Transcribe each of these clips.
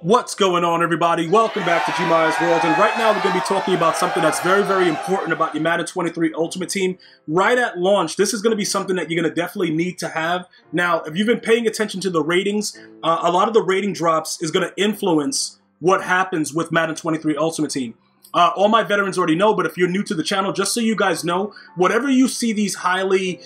What's going on, everybody? Welcome back to GmiasWorld, and right now we're going to be talking about something that's very, very important about your Madden 23 Ultimate Team. Right at launch, this is going to be something that you're going to definitely need to have. Now, if you've been paying attention to the ratings, a lot of the rating drops is going to influence what happens with Madden 23 Ultimate Team. All my veterans already know, but if you're new to the channel, just so you guys know, whatever you see these highly,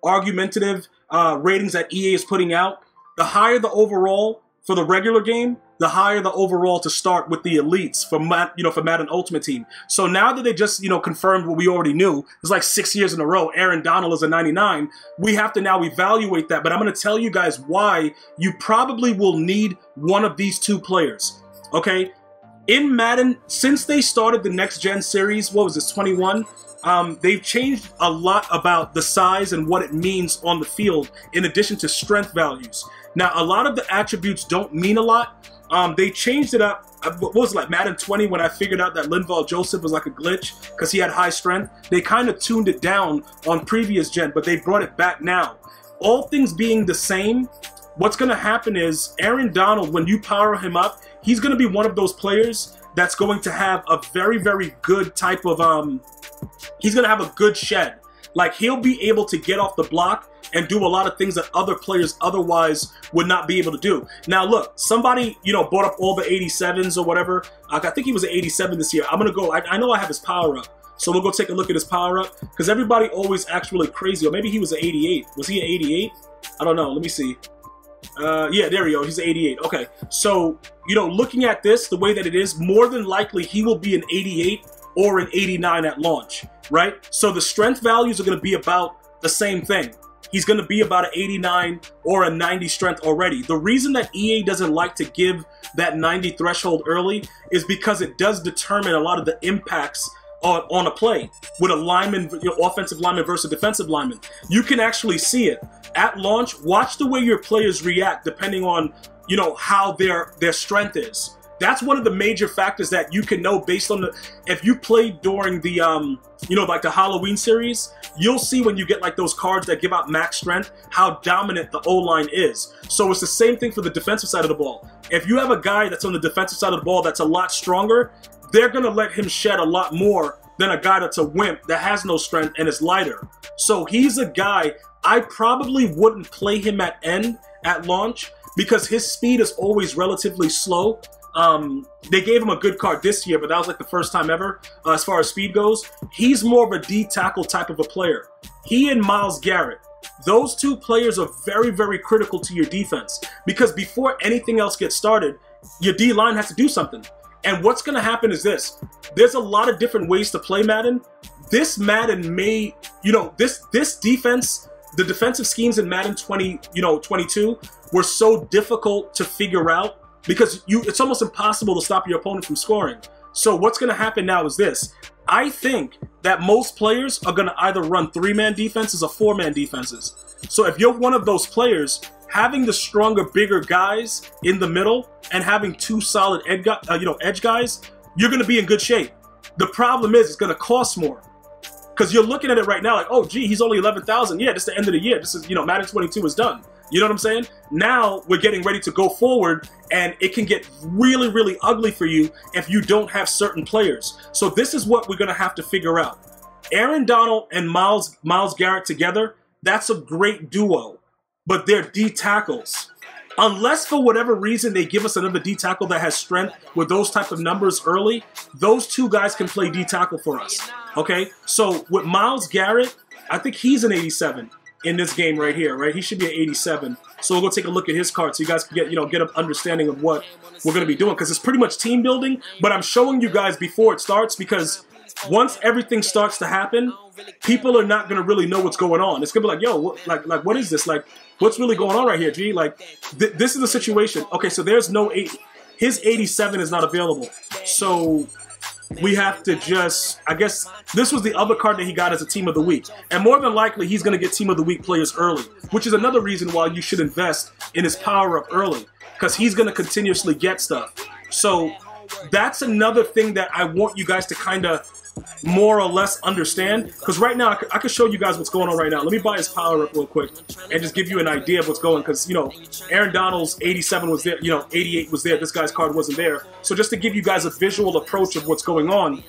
argumentative ratings that EA is putting out, the higher the overall for the regular game, the higher the overall to start with the elites for Madden Ultimate Team. So now that they just confirmed what we already knew, it's like 6 years in a row, Aaron Donald is a 99. We have to now evaluate that, but I'm going to tell you guys why you probably will need one of these two players. Okay, in Madden, since they started the next gen series, what was this, 21? They've changed a lot about the size and what it means on the field, in addition to strength values. Now, a lot of the attributes don't mean a lot. They changed it up. What was it, like Madden 20, when I figured out that Linval Joseph was like a glitch because he had high strength? They kind of tuned it down on previous gen, but they brought it back now. All things being the same, what's going to happen is Aaron Donald, when you power him up, he's going to be one of those players that's going to have a very, very good type of, he's going to have a good shed. Like, he'll be able to get off the block and do a lot of things that other players otherwise would not be able to do. Now, look, somebody, bought up all the 87s or whatever. I think he was an 87 this year. I'm going to go, I know I have his power up. So we'll go take a look at his power up, because everybody always acts really crazy. Or maybe he was an 88. Was he an 88? I don't know. Let me see. Yeah, there we go. He's an 88. Okay. So, looking at this, the way that it is, more than likely he will be an 88 or an 89 at launch, right? So the strength values are going to be about the same thing. He's going to be about an 89 or a 90 strength already. The reason that EA doesn't like to give that 90 threshold early is because it does determine a lot of the impacts on a play with a lineman, offensive lineman versus defensive lineman. You can actually see it at launch. Watch the way your players react depending on, how their strength is. That's one of the major factors that you can know based on if you played during the, like the Halloween series, you'll see when you get like those cards that give out max strength, how dominant the O-line is. So it's the same thing for the defensive side of the ball. If you have a guy that's on the defensive side of the ball that's a lot stronger, they're going to let him shed a lot more than a guy that's a wimp that has no strength and is lighter. So he's a guy, I probably wouldn't play him at end at launch because his speed is always relatively slow. They gave him a good card this year, but that was like the first time ever as far as speed goes. He's more of a D-tackle type of a player. He and Myles Garrett, those two players are very, very critical to your defense, because before anything else gets started, your D-line has to do something. And what's going to happen is this. There's a lot of different ways to play Madden. This Madden may, this defense, the defensive schemes in Madden 22 were so difficult to figure out, because it's almost impossible to stop your opponent from scoring. So what's going to happen now is this. I think that most players are going to either run 3-man defenses or 4-man defenses. So if you're one of those players, having the stronger, bigger guys in the middle and having two solid edge guys, you're going to be in good shape. The problem is it's going to cost more. Because you're looking at it right now like, oh, gee, he's only 11,000. Yeah, this is the end of the year. This is, Madden 22 is done. You know what I'm saying? Now we're getting ready to go forward, and it can get really, really ugly for you if you don't have certain players. So this is what we're going to have to figure out. Aaron Donald and Myles Garrett together, that's a great duo, but they're D-tackles. Unless for whatever reason they give us another D-tackle that has strength with those type of numbers early, those two guys can play D-tackle for us. Okay? So with Myles Garrett, I think he's an 87. In this game right here, right? He should be an 87. So we'll go take a look at his card so you guys can get an understanding of what we're going to be doing, because it's pretty much team building, but I'm showing you guys before it starts, because once everything starts to happen, people are not going to really know what's going on. It's going to be like, yo, what is this? Like, what's really going on right here, G? Like, this is the situation. Okay, so there's no 8. His 87 is not available. So we have to just, I guess, this was the other card that he got as a Team of the Week. And more than likely, he's going to get Team of the Week players early, which is another reason why you should invest in his power-up early, because he's going to continuously get stuff. So that's another thing that I want you guys to kind of more or less understand. Because right now, I could show you guys what's going on right now. Let me buy his power up real quick and just give you an idea of what's going. Because, you know, Aaron Donald's 87 was there, you know, 88 was there. This guy's card wasn't there. So just to give you guys a visual approach of what's going on,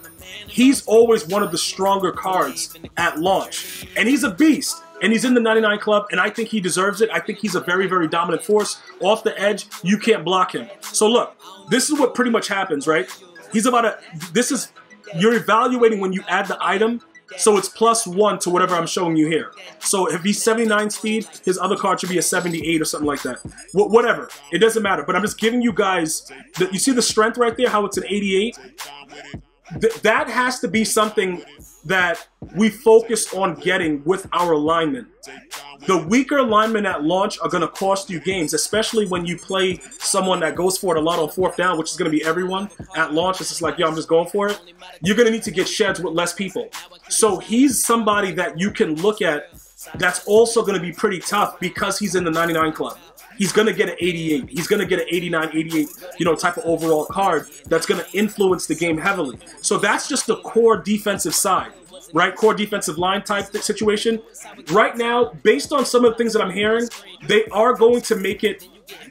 he's always one of the stronger cards at launch. And he's a beast. And he's in the 99 club, and I think he deserves it. I think he's a very, very dominant force. Off the edge, you can't block him. So look, this is what pretty much happens, right? He's about a, this is, you're evaluating when you add the item, so it's +1 to whatever I'm showing you here. So if he's 79 speed, his other card should be a 78 or something like that. Whatever, it doesn't matter. But I'm just giving you guys, you see the strength right there, how it's an 88? That has to be something that we focus on getting with our linemen. The weaker linemen at launch are going to cost you games, especially when you play someone that goes for it a lot on 4th down, which is going to be everyone at launch. It's just like, yo, I'm just going for it. You're going to need to get sheds with less people. So he's somebody that you can look at that's also going to be pretty tough because he's in the 99 club. He's going to get an 88. He's going to get an 89, 88, you know, type of overall card that's going to influence the game heavily. So that's just the core defensive side, right? Core defensive line type situation. Right now, based on some of the things that I'm hearing, they are going to make it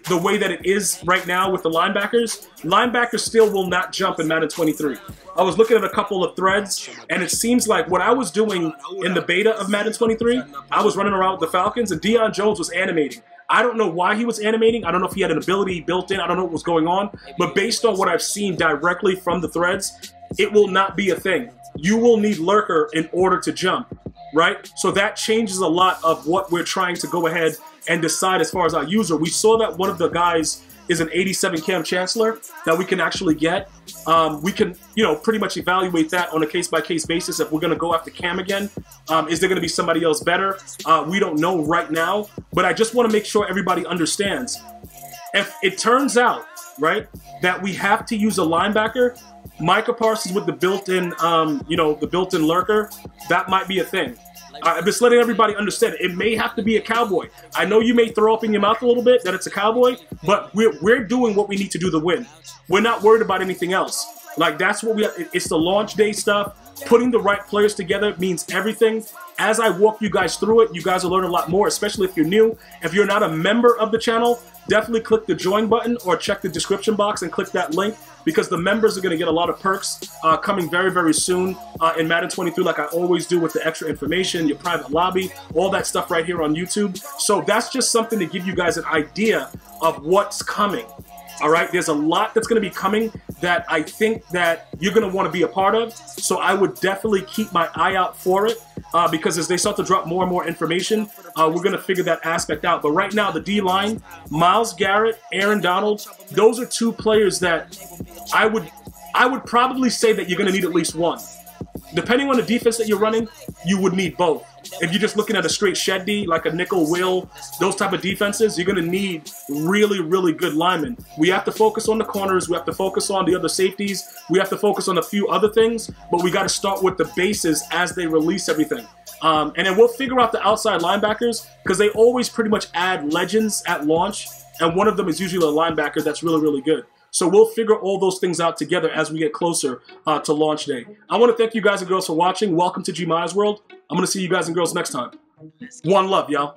the way that it is right now with the linebackers. Linebackers still will not jump in Madden 23. I was looking at a couple of threads, and it seems like what I was doing in the beta of Madden 23, I was running around with the Falcons, and Deion Jones was animating. I don't know why he was animating. I don't know if he had an ability built in. I don't know what was going on. But based on what I've seen directly from the threads, it will not be a thing. You will need Lurker in order to jump, right? So that changes a lot of what we're trying to go ahead and decide as far as our user. We saw that one of the guys is an 87 Cam Chancellor that we can actually get. We can, you know, pretty much evaluate that on a case-by-case basis if we're going to go after Cam again. Is there going to be somebody else better? We don't know right now, but I just want to make sure everybody understands. If it turns out, right, that we have to use a linebacker, Micah Parsons with the built-in, you know, the built-in Lurker, that might be a thing. I'm just letting everybody understand it may have to be a cowboy. I know you may throw up in your mouth a little bit that it's a cowboy, but we're doing what we need to do to win. We're not worried about anything else. Like, that's what it's the launch day stuff. Putting the right players together means everything. As I walk you guys through it, you guys will learn a lot more, especially if you're new. If you're not a member of the channel, definitely click the join button or check the description box and click that link, because the members are going to get a lot of perks coming very, very soon in Madden 23, like I always do with the extra information, your private lobby, all that stuff right here on YouTube. So that's just something to give you guys an idea of what's coming. All right, there's a lot that's going to be coming that I think that you're going to want to be a part of. So I would definitely keep my eye out for it because as they start to drop more and more information, we're going to figure that aspect out. But right now, the D-line, Myles Garrett, Aaron Donald, those are two players that I would probably say that you're going to need at least one. Depending on the defense that you're running, you would need both. If you're just looking at a straight shed D, like a nickel will, those type of defenses, you're going to need really, really good linemen. We have to focus on the corners. We have to focus on the other safeties. We have to focus on a few other things, but we got to start with the bases as they release everything. And then we'll figure out the outside linebackers because they always pretty much add legends at launch, and one of them is usually a linebacker that's really, really good. So we'll figure all those things out together as we get closer to launch day. I want to thank you guys and girls for watching. Welcome to GmiasWorld. I'm going to see you guys and girls next time. One love, y'all.